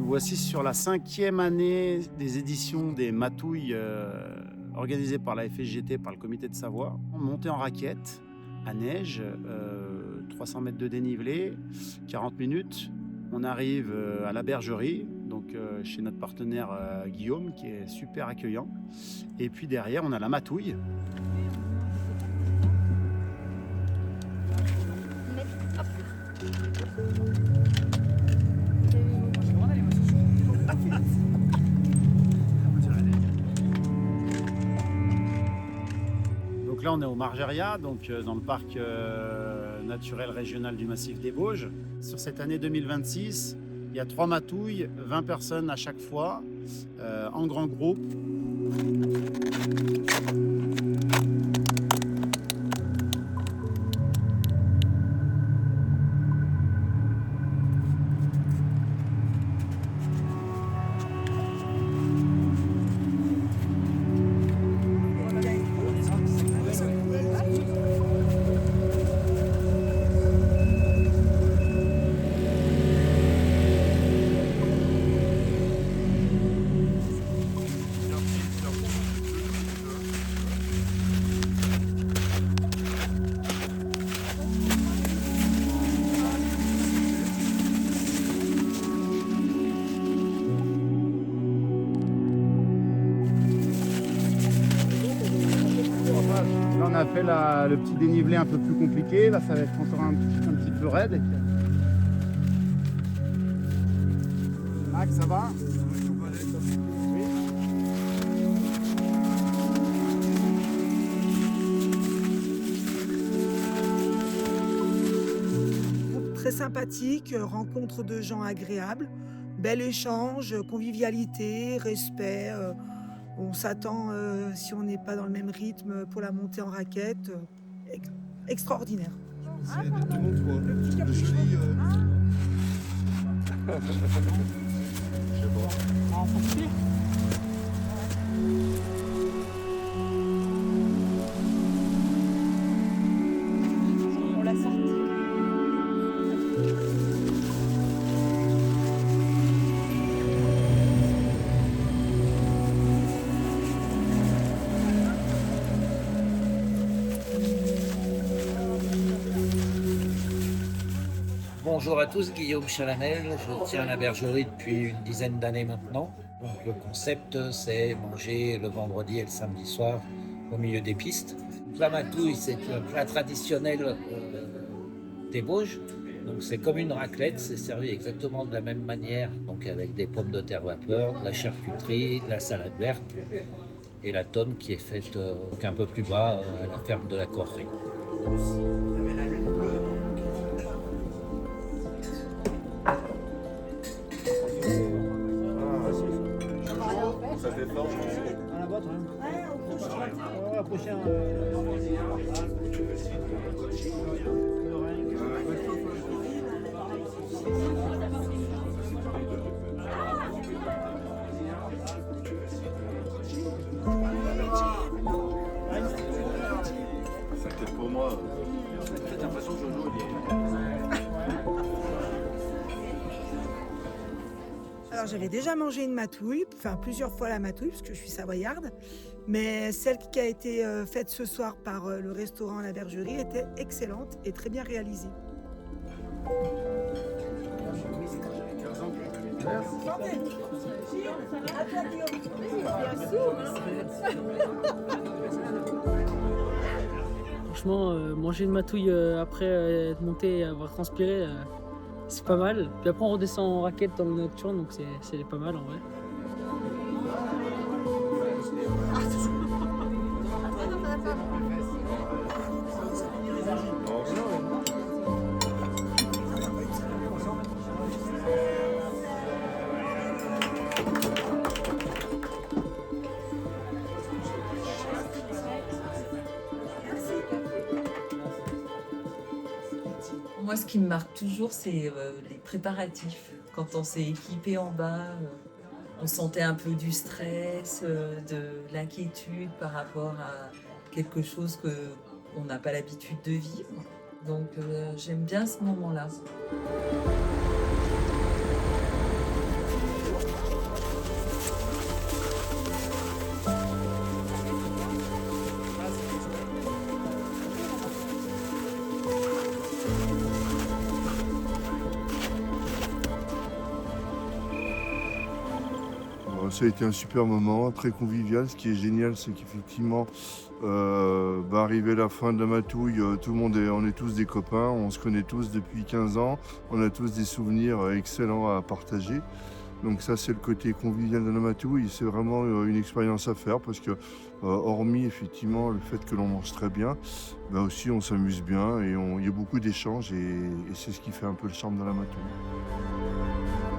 voici sur la 5e année des éditions des Matouilles organisées par la FSGT, par le comité de Savoie. Montée en raquette, à neige, 300 mètres de dénivelé, 40 minutes. On arrive à la bergerie, donc chez notre partenaire Guillaume, qui est super accueillant. Et puis derrière, on a la Matouille. Donc là, on est au Margeria, donc dans le parc naturel régional du massif des Bauges. Sur cette année 2026, il y a 3 matouilles, 20 personnes à chaque fois, en grand groupe. Là, on a fait le petit dénivelé un peu plus compliqué. Là, ça va être encore un petit peu raide. Max, ça va? Oui. Très sympathique, rencontre de gens agréables, bel échange, convivialité, respect. On s'attend, si on n'est pas dans le même rythme, pour la montée en raquette. Extraordinaire. C'est de mon toit. Le joli. Je sais pas. On l'a sorti. Bonjour à tous, Guillaume Chalamel, je tiens la bergerie depuis une dizaine d'années maintenant. Donc, le concept, c'est manger le vendredi et le samedi soir au milieu des pistes. Donc, la matouille, c'est un plat traditionnel des Bauges. Donc, c'est comme une raclette, c'est servi exactement de la même manière, donc avec des pommes de terre vapeur, de la charcuterie, de la salade verte et la tonne qui est faite un peu plus bas à la ferme de la Correrie. Ça fait fort. À la boîte, prochain. Ça peut-être pour moi. J'ai l'impression que Jojo, il est. Alors j'avais déjà mangé une matouille, enfin plusieurs fois la matouille, parce que je suis savoyarde, mais celle qui a été faite ce soir par le restaurant La Bergerie était excellente et très bien réalisée. Franchement, manger une matouille après être monté et avoir transpiré, c'est pas mal. Puis après, on redescend en raquette dans le nocturne, donc c'est pas mal en vrai. Moi, ce qui me marque toujours, c'est les préparatifs. Quand on s'est équipé en bas, on sentait un peu du stress, de l'inquiétude par rapport à quelque chose qu'on n'a pas l'habitude de vivre. Donc, j'aime bien ce moment-là. Ça a été un super moment, très convivial. Ce qui est génial, c'est qu'effectivement, arrivé la fin de la matouille, tout le monde on est tous des copains, on se connaît tous depuis 15 ans, on a tous des souvenirs excellents à partager. Donc ça, c'est le côté convivial de la matouille. C'est vraiment une expérience à faire parce que, hormis effectivement le fait que l'on mange très bien, aussi on s'amuse bien et il y a beaucoup d'échanges et c'est ce qui fait un peu le charme de la matouille.